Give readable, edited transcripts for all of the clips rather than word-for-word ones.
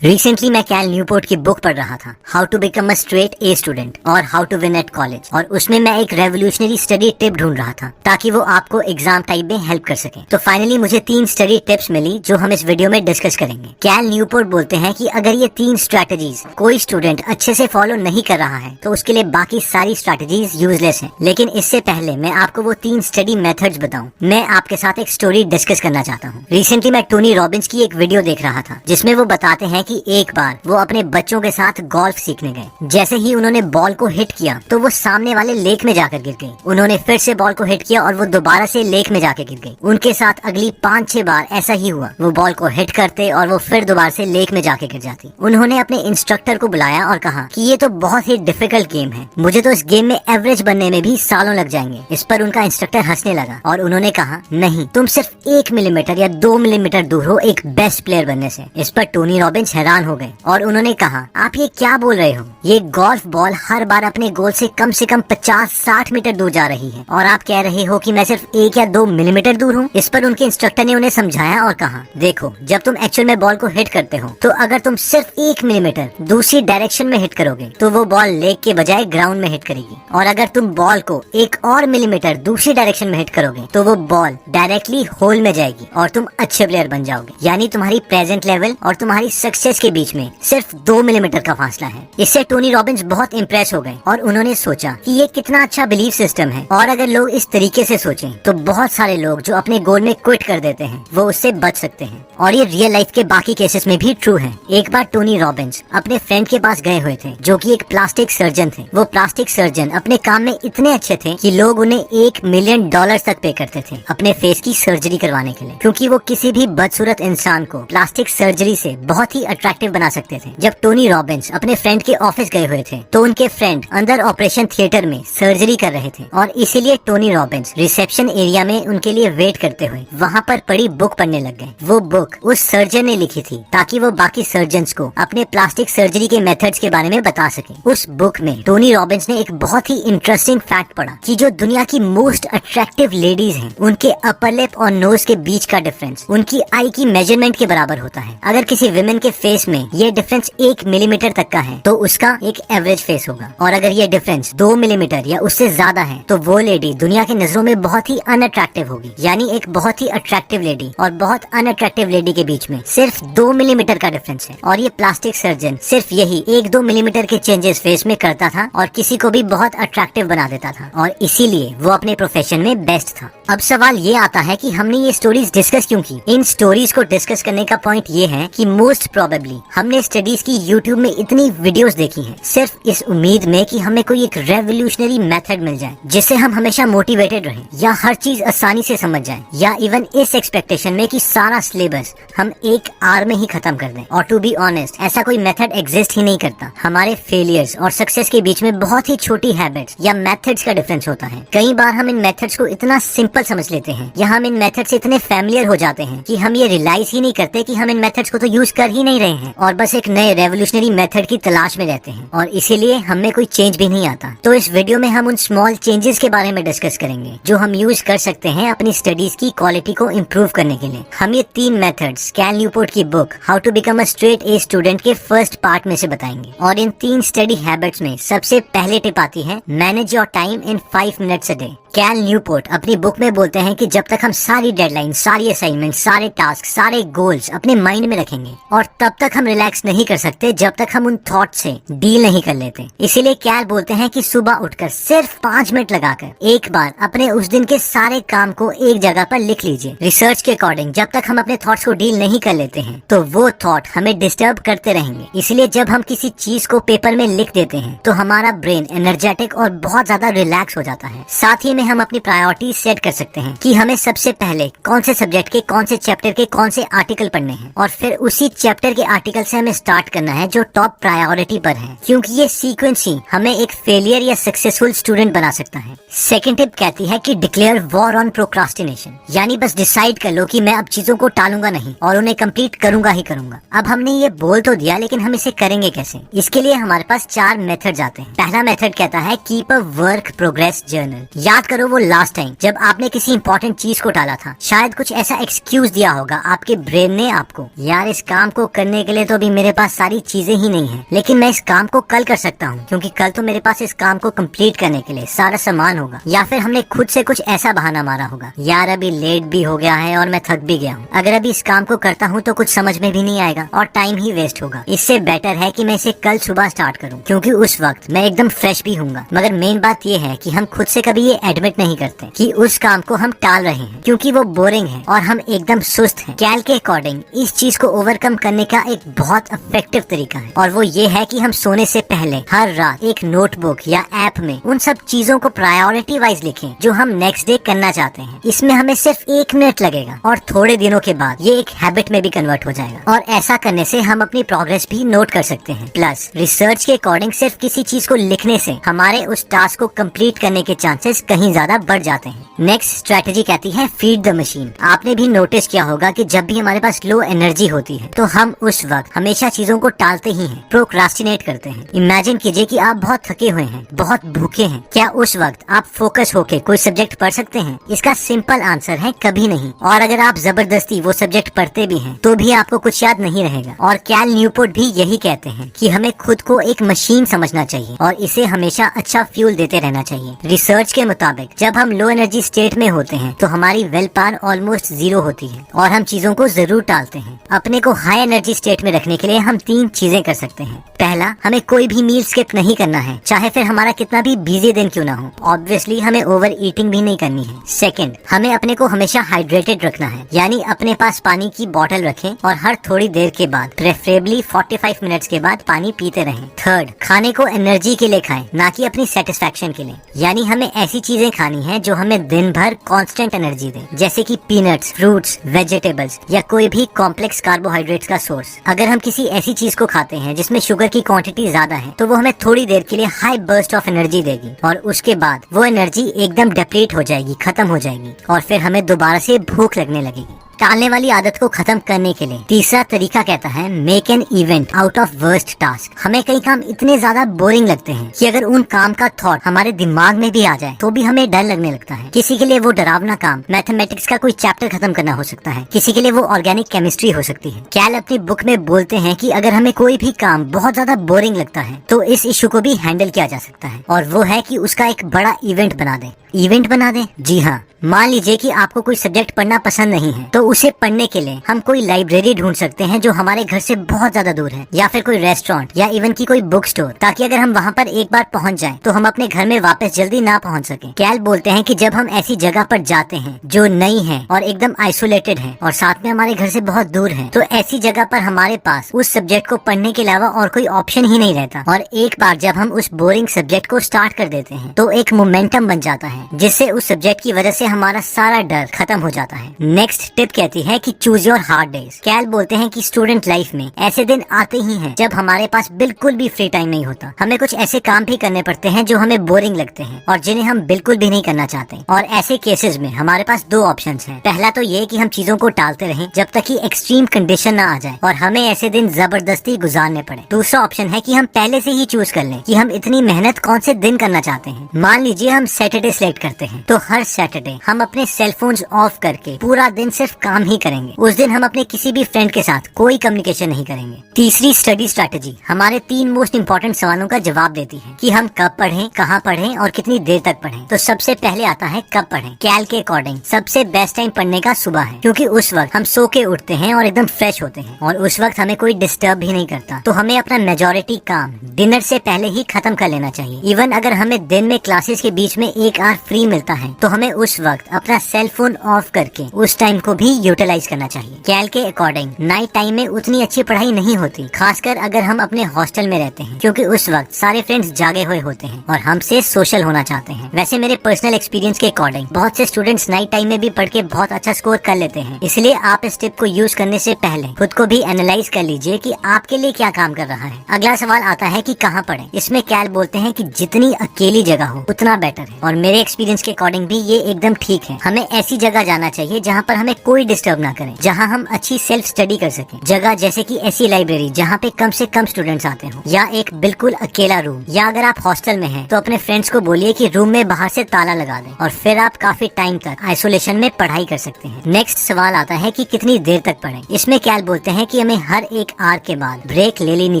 Recently मैं कैल Newport की book पढ़ रहा था, how to become a straight A student और how to win at college. और उसमें मैं एक रेवोल्यूशनरी स्टडी टिप ढूंढ रहा था ताकि वो आपको एग्जाम टाइम में हेल्प कर सके। तो फाइनली मुझे 3 स्टडी टिप्स मिली जो हम इस वीडियो में डिस्कस करेंगे। कैल न्यूपोर्ट बोलते हैं कि अगर ये 3 स्ट्रैटेजीज कोई स्टूडेंट अच्छे से फॉलो नहीं कर रहा है तो उसके लिए बाकी सारी स्ट्रैटेजीज यूजलेस हैं। लेकिन इससे पहले मैं आपको वो 3 स्टडी मेथड्स बताऊं, मैं आपके साथ एक स्टोरी डिस्कस करना चाहता हूँ। रिसेंटली मैं टोनी रॉबिन्स की एक वीडियो देख रहा था जिसमें वो बताते हैं कि एक बार वो अपने बच्चों के साथ गोल्फ सीखने गए। जैसे ही उन्होंने बॉल को हिट किया तो वो सामने वाले लेक में जाकर गिर गई। उन्होंने फिर से बॉल को हिट किया और वो दोबारा से लेक में जाकर गिर गई। उनके साथ अगली 5-6 बार ऐसा ही हुआ। वो बॉल को हिट करते और वो फिर दोबारा से लेक में जाके गिर जाती। उन्होंने अपने इंस्ट्रक्टर को बुलाया और कहा कि ये तो बहुत ही डिफिकल्ट गेम है, मुझे तो इस गेम में एवरेज बनने में भी सालों लग जाएंगे। इस पर उनका इंस्ट्रक्टर हंसने लगा और उन्होंने कहा, नहीं, तुम सिर्फ 1 मिलीमीटर या 2 मिलीमीटर दूर हो एक बेस्ट प्लेयर बनने से। इस पर टोनी रॉबिन्स हैरान हो गए और उन्होंने कहा, आप ये क्या बोल रहे हो? ये गोल्फ बॉल हर बार अपने गोल से कम 50-60 मीटर दूर जा रही है और आप कह रहे हो कि मैं सिर्फ 1 या 2 मिलीमीटर दूर हूँ। इस पर उनके इंस्ट्रक्टर ने उन्हें समझाया और कहा, देखो, जब तुम एक्चुअल में बॉल को हिट करते हो तो अगर तुम सिर्फ 1 मिलीमीटर दूसरी डायरेक्शन में हिट करोगे तो वो बॉल लेग के बजाय ग्राउंड में हिट करेगी, और अगर तुम बॉल को 1 और मिलीमीटर दूसरी डायरेक्शन में हिट करोगे तो वो बॉल डायरेक्टली होल में जाएगी और तुम अच्छे प्लेयर बन जाओगे। यानी तुम्हारी प्रेजेंट लेवल और तुम्हारी सक्सेस के बीच में सिर्फ 2 मिलीमीटर का फासला है। इससे टोनी रॉबिन्स बहुत इम्प्रेस हो गए और उन्होंने सोचा कि ये कितना अच्छा बिलीफ सिस्टम है, और अगर लोग इस तरीके से सोचें तो बहुत सारे लोग जो अपने गोल में क्विट कर देते हैं वो उससे बच सकते हैं। और ये रियल लाइफ के बाकी केसेस में भी ट्रू है। एक बार टोनी रॉबिन्स अपने फ्रेंड के पास गए हुए थे जो कि एक प्लास्टिक सर्जन थे। वो प्लास्टिक सर्जन अपने काम में इतने अच्छे थे कि लोग उन्हें $1 मिलियन तक पे करते थे अपने फेस की सर्जरी करवाने के लिए, क्योंकि वो किसी भी बदसूरत इंसान को प्लास्टिक सर्जरी से बहुत ही अट्रैक्टिव बना सकते थे। जब टोनी रॉबिन्स अपने फ्रेंड के ऑफिस गए हुए थे तो उनके फ्रेंड अंदर ऑपरेशन थिएटर में सर्जरी कर रहे थे और इसीलिए टोनी रॉबिन्स रिसेप्शन एरिया में उनके लिए वेट करते हुए वहाँ पर पड़ी बुक पढ़ने लग गए। वो बुक उस सर्जन ने लिखी थी ताकि वो बाकी सर्जन्स को अपने प्लास्टिक सर्जरी के मेथड्स के बारे में बता सके। उस बुक में टोनी रॉबिन्स ने एक बहुत ही इंटरेस्टिंग फैक्ट पढ़ा कि जो दुनिया की मोस्ट अट्रैक्टिव लेडीज हैं उनके अपर लिप और नोज के बीच का डिफरेंस उनकी आई की मेजरमेंट के बराबर होता है। अगर किसी विमेन के फेस में ये डिफरेंस 1 मिलीमीटर तक का है तो उसका एक एवरेज फेस होगा, और अगर ये डिफरेंस 2 मिलीमीटर या उससे ज्यादा है तो वो लेडी दुनिया की नजरों में बहुत ही अनअट्रैक्टिव होगी। यानी एक बहुत ही अट्रैक्टिव लेडी और बहुत अनअट्रैक्टिव लेडी के बीच में सिर्फ 2 मिलीमीटर का डिफरेंस है, और ये प्लास्टिक सर्जन सिर्फ यही 1-2 मिलीमीटर के चेंजेस फेस में करता था और किसी को भी बहुत अट्रैक्टिव बना देता था, और इसीलिए वो अपने प्रोफेशन में बेस्ट था। अब सवाल ये आता है कि हमने ये स्टोरीज डिस्कस क्यों की? इन स्टोरीज को डिस्कस करने का पॉइंट ये है कि मोस्ट प्रोबेबली हमने स्टडीज की यूट्यूब में इतनी वीडियोस देखी हैं सिर्फ इस उम्मीद में कि हमें कोई एक रेवोल्यूशनरी मेथड मिल जाए जिससे हम हमेशा मोटिवेटेड रहें या हर चीज आसानी से समझ जाएं, या इवन इस एक्सपेक्टेशन में कि सारा सिलेबस हम 1 आवर में ही खत्म कर दें। और टू बी ऑनेस्ट, ऐसा कोई मेथड एग्जिस्ट ही नहीं करता। हमारे फेलियर्स और सक्सेस के बीच में बहुत ही छोटी हैबिट्स या मेथड्स का डिफरेंस होता है। कई बार हम इन मेथड्स को इतना सिंपल समझ लेते हैं या हम इन मेथड से इतने फैमिलियर हो जाते हैं कि हम ये रियलाइज ही नहीं करते कि हम इन मेथड्स को तो यूज कर ही नहीं रहे हैं और बस एक नए रेवोल्यूशनरी मेथड की तलाश में रहते हैं, और इसीलिए हमें कोई चेंज भी नहीं आता। तो इस वीडियो में हम उन स्मॉल चेंजेस के बारे में डिस्कस करेंगे जो हम यूज कर सकते हैं अपनी स्टडीज की क्वालिटी को इम्प्रूव करने के लिए। हम ये 3 मेथड्स कैल न्यूपोर्ट की book how to become a straight A student के फर्स्ट पार्ट में से बताएंगे। और इन 3 स्टडी हैबिट्स में सबसे पहले टिप आती है, manage your time in 5 minutes a day. Cal Newport अपनी बुक में बोलते हैं कि जब तक हम सारी डेडलाइन, सारी असाइनमेंट, सारे टास्क, सारे गोल्स अपने माइंड में रखेंगे, और तब तक हम रिलैक्स नहीं कर सकते जब तक हम उन थॉट से डील नहीं कर लेते। इसीलिए कैल बोलते हैं कि सुबह उठकर सिर्फ 5 मिनट लगाकर एक बार अपने उस दिन के सारे काम को एक जगह पर लिख लीजिए। रिसर्च के अकॉर्डिंग जब तक हम अपने थॉट्स को डील नहीं कर लेते हैं तो वो थॉट हमें डिस्टर्ब करते रहेंगे। इसलिए जब हम किसी चीज को पेपर में लिख देते हैं तो हमारा ब्रेन एनर्जेटिक और बहुत ज्यादा रिलैक्स हो जाता है। साथ ही में हम अपनी प्रायोरिटी सेट कर सकते हैं कि हमें सबसे पहले कौन से सब्जेक्ट के, कौन से चैप्टर के, कौन से आर्टिकल पढ़ने हैं, और फिर उसी चैप्टर के आर्टिकल से हमें स्टार्ट करना है जो टॉप प्रायोरिटी पर है, क्योंकि ये सीक्वेंस ही हमें एक फेलियर या सक्सेसफुल स्टूडेंट बना सकता है। सेकंड टिप कहती है कि डिक्लेयर वॉर ऑन प्रोक्रास्टिनेशन, यानी बस डिसाइड कर लो कि मैं अब चीजों को टालूंगा नहीं और उन्हें कंप्लीट करूंगा ही करूंगा। अब हमने ये बोल तो दिया, लेकिन हम इसे करेंगे कैसे? इसके लिए हमारे पास 4 मेथड्स आते हैं। पहला मेथड कहता है keep a work progress journal. याद करो वो लास्ट टाइम जब आपने किसी इंपॉर्टेंट चीज को टाला था। शायद कुछ ऐसा एक्सक्यूज दिया होगा आपके ब्रेन ने आपको, यार इस काम को करने के लिए तो अभी मेरे पास सारी चीजें ही नहीं है, लेकिन मैं इस काम को कल कर सकता हूँ क्योंकि कल तो मेरे पास इस काम को कंप्लीट करने के लिए सारा सामान होगा। या फिर हमने खुद से कुछ ऐसा बहाना मारा होगा, यार अभी लेट भी हो गया है और मैं थक भी गया हूँ, अगर अभी इस काम को करता हूँ तो कुछ समझ में भी नहीं आएगा और टाइम ही वेस्ट होगा। इससे बेटर है कि मैं इसे कल सुबह स्टार्ट करूँ क्योंकि उस वक्त मैं एकदम फ्रेश भी हूँगा। मगर मेन बात ये है कि हम खुद से कभी ये एडमिट नहीं करते कि उस काम को हम टाल रहे हैं क्योंकि वो बोरिंग है और हम एकदम सुस्त हैं। कैल के अकॉर्डिंग इस चीज को ओवरकम करने का एक बहुत इफेक्टिव तरीका है और वो ये है कि हम सोने से पहले हर रात एक नोटबुक या ऐप में उन सब चीजों को प्रायोरिटी वाइज लिखें जो हम नेक्स्ट डे करना चाहते हैं। इसमें हमें सिर्फ 1 मिनट लगेगा और थोड़े दिनों के बाद ये एक हैबिट में भी कन्वर्ट हो जाएगा और ऐसा करने से हम अपनी प्रोग्रेस भी नोट कर सकते हैं। प्लस रिसर्च के अकॉर्डिंग सिर्फ किसी चीज को लिखने से हमारे उस टास्क को कंप्लीट करने के चांसेस कहीं ज्यादा बढ़ जाते हैं। नेक्स्ट स्ट्रेटेजी कहती है फीड द मशीन। आपने भी नोटिस किया होगा कि जब भी हमारे पास लो एनर्जी होती है तो हम उस वक्त हमेशा चीजों को टालते ही हैं, प्रोक्रास्टिनेट करते हैं। इमेजिन कीजिए कि आप बहुत थके हुए हैं, बहुत भूखे हैं, क्या उस वक्त आप फोकस होके कोई सब्जेक्ट पढ़ सकते हैं? इसका सिंपल आंसर है कभी नहीं। और अगर आप जबरदस्ती वो सब्जेक्ट पढ़ते भी हैं तो भी आपको कुछ याद नहीं रहेगा। और कैल न्यूपोर्ट भी यही कहते हैं कि हमें खुद को एक मशीन समझना चाहिए और इसे हमेशा अच्छा फ्यूल देते रहना चाहिए। रिसर्च के मुताबिक जब हम लो एनर्जी स्टेट में होते हैं तो हमारी विल पावर ऑलमोस्ट 0 होती है और हम चीजों को जरूर टालते हैं। अपने को हाई एनर्जी स्टेट में रखने के लिए हम 3 चीजें कर सकते हैं। पहला, हमें कोई भी मील स्किप नहीं करना है, चाहे फिर हमारा कितना भी बिजी दिन क्यों ना हो। ऑब्वियसली हमें ओवर ईटिंग भी नहीं करनी है। सेकंड, हमें अपने को हमेशा हाइड्रेटेड रखना है, यानी अपने पास पानी की बोतल रखें और हर थोड़ी देर के बाद, प्रेफरेबली 45 मिनट्स के बाद पानी पीते रहें। थर्ड, खाने को एनर्जी के लिए खाएं, ना कि अपनी सेटिस्फेक्शन के लिए, यानी हमें ऐसी चीजें खानी है जो हमें दिन भर कांस्टेंट एनर्जी दे, जैसे कि पीनट्स, फ्रूट्स, वेजिटेबल्स या कोई भी कॉम्प्लेक्स कार्बोहाइड्रेट्स का सोर्स। अगर हम किसी ऐसी चीज को खाते हैं जिसमें शुगर की क्वांटिटी ज्यादा है तो वो हमें थोड़ी देर के लिए हाई बर्स्ट ऑफ एनर्जी देगी और उसके बाद वो एनर्जी एकदम डिप्लीट हो जाएगी, खत्म हो जाएगी और फिर हमें दोबारा से भूख लगने लगेगी। टालने वाली आदत को खत्म करने के लिए तीसरा तरीका कहता है make an event out of worst task. हमें कई काम इतने ज्यादा बोरिंग लगते हैं कि अगर उन काम का थॉट हमारे दिमाग में भी आ जाए तो भी हमें डर लगने लगता है। किसी के लिए वो डरावना काम मैथमेटिक्स का कोई चैप्टर खत्म करना हो सकता है, किसी के लिए वो ऑर्गेनिक केमिस्ट्री हो सकती है। कैल अपनी बुक में बोलते हैं कि अगर हमें कोई भी काम बहुत ज्यादा बोरिंग लगता है तो इस इशू को भी हैंडल किया जा सकता है और वो है कि उसका एक बड़ा इवेंट बना दे। इवेंट बना दे? जी हाँ, मान लीजिए कि आपको कोई सब्जेक्ट पढ़ना पसंद नहीं है तो उसे पढ़ने के लिए हम कोई लाइब्रेरी ढूंढ सकते हैं जो हमारे घर से बहुत ज्यादा दूर है, या फिर कोई रेस्टोरेंट या इवन की कोई बुक स्टोर, ताकि अगर हम वहाँ पर एक बार पहुँच जाएं तो हम अपने घर में वापस जल्दी ना पहुँच सके। कैल बोलते हैं कि जब हम ऐसी जगह पर जाते हैं जो नई है और एकदम आइसोलेटेड है और साथ में हमारे घर से बहुत दूर है, तो ऐसी जगह पर हमारे पास उस सब्जेक्ट को पढ़ने के अलावा और कोई ऑप्शन ही नहीं रहता। और एक बार जब हम उस बोरिंग सब्जेक्ट को स्टार्ट कर देते हैं तो एक मोमेंटम बन जाता है जिससे उस सब्जेक्ट की वजह से हमारा सारा डर खत्म हो जाता है। नेक्स्ट टिप कहती है कि चूज योर हार्ड डेज। कैल बोलते हैं कि स्टूडेंट लाइफ में ऐसे दिन आते ही हैं जब हमारे पास बिल्कुल भी फ्री टाइम नहीं होता। हमें कुछ ऐसे काम भी करने पड़ते हैं जो हमें बोरिंग लगते हैं और जिन्हें हम बिल्कुल भी नहीं करना चाहते। और ऐसे केसेस में हमारे पास 2 ऑप्शंस हैं। पहला तो ये कि हम चीजों को टालते रहें जब तक कि एक्सट्रीम कंडीशन ना आ जाए और हमें ऐसे दिन जबरदस्ती गुजारने पड़े। दूसरा ऑप्शन है कि हम पहले से ही चूज कर लें कि हम इतनी मेहनत कौन से दिन करना चाहते हैं। मान लीजिए हम सैटरडे सिलेक्ट करते हैं तो हर सैटरडे हम अपने सेल फोन्स ऑफ करके पूरा दिन सिर्फ काम ही करेंगे। उस दिन हम अपने किसी भी फ्रेंड के साथ कोई कम्युनिकेशन नहीं करेंगे। तीसरी स्टडी स्ट्रैटेजी हमारे 3 मोस्ट इम्पोर्टेंट सवालों का जवाब देती है कि हम कब पढ़ें, कहाँ पढ़ें और कितनी देर तक पढ़ें। तो सबसे पहले आता है कब पढ़ें। कैल के अकॉर्डिंग सबसे बेस्ट टाइम पढ़ने का सुबह है, क्योंकि उस वक्त हम सो के उठते हैं और एकदम फ्रेश होते हैं और उस वक्त हमें कोई डिस्टर्ब भी नहीं करता। तो हमें अपना मेजोरिटी काम डिनर से पहले ही खत्म कर लेना चाहिए। इवन अगर हमें दिन में क्लासेस के बीच में 1 आवर फ्री मिलता है तो हमें उस वक्त अपना सेल फोन ऑफ करके उस टाइम को भी यूटिलाइज करना चाहिए। कैल के अकॉर्डिंग नाइट टाइम में उतनी अच्छी पढ़ाई नहीं होती, खासकर अगर हम अपने हॉस्टल में रहते हैं, क्योंकि उस वक्त सारे फ्रेंड्स जागे हुए होते हैं और हमसे सोशल होना चाहते हैं। वैसे मेरे पर्सनल एक्सपीरियंस के अकॉर्डिंग बहुत से स्टूडेंट्स नाइट टाइम में भी पढ़ के बहुत अच्छा स्कोर कर लेते हैं। इसलिए आप इस टिप को यूज करने से पहले खुद को भी एनालाइज कर लीजिए कि आपके लिए क्या काम कर रहा है। अगला सवाल आता है कि कहाँ पढ़ें। इसमें कैल बोलते हैं कि जितनी अकेली जगह हो उतना बेटर है और मेरे एक्सपीरियंस के अकॉर्डिंग भी ये एकदम ठीक है। हमें ऐसी जगह जाना चाहिए जहाँ पर हमें कोई कोई डिस्टर्ब ना करें, जहाँ हम अच्छी सेल्फ स्टडी कर सकें। जगह जैसे कि ऐसी लाइब्रेरी जहाँ पे कम से कम स्टूडेंट्स आते हो, या एक बिल्कुल अकेला रूम, या अगर आप हॉस्टल में हैं तो अपने फ्रेंड्स को बोलिए कि रूम में बाहर से ताला लगा दें और फिर आप काफी टाइम तक आइसोलेशन में पढ़ाई कर सकते हैं। नेक्स्ट सवाल आता है कि कितनी देर तक पढ़ें। इसमें कैल बोलते हैं कि हमें हर एक आवर के बाद ब्रेक ले लेनी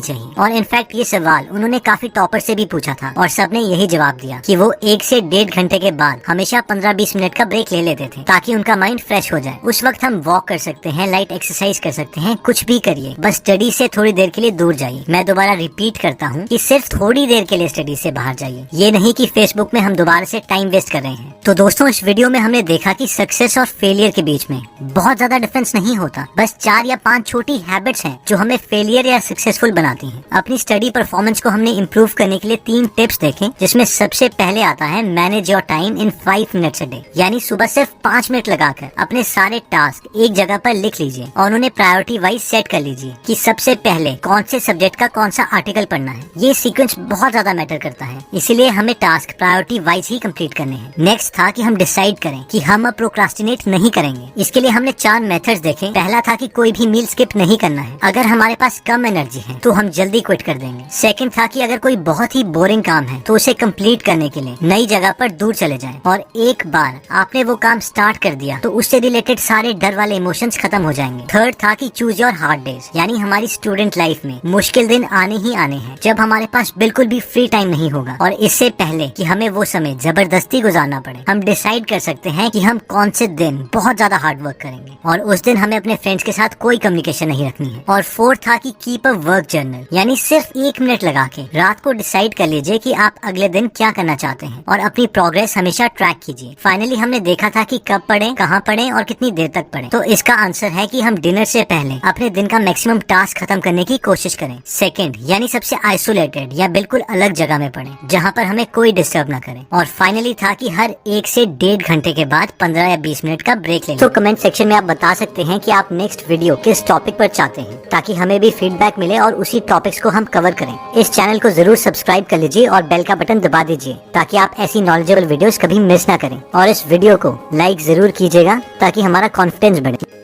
चाहिए, और इनफैक्ट ये सवाल उन्होंने काफी टॉपर से भी पूछा था और सबने यही जवाब दिया कि वो 1 से 1.5 घंटे के बाद हमेशा 15-20 मिनट का ब्रेक ले लेते थे, ताकि उनका माइंड फ्रेश हो जाए। उस वक्त हम वॉक कर सकते हैं, लाइट एक्सरसाइज कर सकते हैं, कुछ भी करिए, बस स्टडी से थोड़ी देर के लिए दूर जाइए। मैं दोबारा रिपीट करता हूँ कि सिर्फ थोड़ी देर के लिए स्टडी से बाहर जाइए, ये नहीं कि फेसबुक में हम दोबारा से टाइम वेस्ट कर रहे हैं। तो दोस्तों, इस वीडियो में हमने देखा कि सक्सेस और फेलियर के बीच में बहुत ज्यादा डिफरेंस नहीं होता, बस 4 या 5 छोटी हैबिट्स हैं जो हमें फेलियर या सक्सेसफुल बनाती हैं। अपनी स्टडी परफॉर्मेंस को हमने इम्प्रूव करने के लिए 3 टिप्स देखे, जिसमें सबसे पहले आता है manage your time in 5 minutes a day, यानी सुबह सिर्फ 5 मिनट लगाकर अपने सारे टास्क एक जगह पर लिख लीजिए और उन्हें प्रायोरिटी वाइज सेट कर लीजिए कि सबसे पहले कौन से सब्जेक्ट का कौन सा आर्टिकल पढ़ना है। ये सीक्वेंस बहुत ज्यादा मैटर करता है, इसीलिए हमें टास्क प्रायोरिटी वाइज ही कंप्लीट करने हैं। नेक्स्ट था कि हम डिसाइड करें कि हम अब प्रोक्रास्टिनेट नहीं करेंगे। इसके लिए हमने 4 मेथड्स देखे। पहला था कि कोई भी मील स्किप नहीं करना है। अगर हमारे पास कम एनर्जी है तो हम जल्दी क्विट कर देंगे। सेकंड था कि अगर कोई बहुत ही बोरिंग काम है तो उसे कंप्लीट करने के लिए नई जगह पर दूर चले जाएं, और एक बार आपने वो काम स्टार्ट कर दिया तो उससे रिलेटेड सारे डर वाले इमोशंस खत्म हो जाएंगे। थर्ड था कि चूज योर हार्ड डेज, यानी हमारी स्टूडेंट लाइफ में मुश्किल दिन आने ही आने हैं जब हमारे पास बिल्कुल भी फ्री टाइम नहीं होगा, और इससे पहले कि हमें वो समय जबरदस्ती गुजारना पड़े, हम डिसाइड कर सकते हैं कि हम कौन से दिन बहुत ज्यादा हार्ड वर्क करेंगे, और उस दिन हमें अपने फ्रेंड्स के साथ कोई कम्युनिकेशन नहीं रखनी है। और फोर्थ था कि कीप अ वर्क जर्नल, यानी सिर्फ 1 मिनट लगा के रात को डिसाइड कर लीजिए कि आप अगले दिन क्या करना चाहते हैं और अपनी प्रोग्रेस हमेशा ट्रैक कीजिए। फाइनली हमने देखा था कि कब पढ़ें, कहाँ पढ़ें और कितनी देर तक पढ़ें। तो इसका आंसर है कि हम डिनर से पहले अपने दिन का मैक्सिमम टास्क खत्म करने की कोशिश करें। सेकंड, यानी सबसे आइसोलेटेड या बिल्कुल अलग जगह में पढ़ें जहाँ पर हमें कोई डिस्टर्ब ना करे। और फाइनली था कि हर 1 से 1.5 घंटे के बाद 15 या 20 मिनट का ब्रेक लें। तो कमेंट सेक्शन में आप बता सकते हैं कि आप नेक्स्ट वीडियो किस टॉपिक पर चाहते हैं, ताकि हमें भी फीडबैक मिले और उसी टॉपिक्स को हम कवर करें। इस चैनल को जरूर सब्सक्राइब कर लीजिए और बेल का बटन दबा दीजिए, ताकि आप ऐसी नॉलेजेबल वीडियोस कभी मिस ना करें। और इस वीडियो को लाइक जरूर कीजिएगा ताकि हमारा कॉन्फिडेंस बढ़े।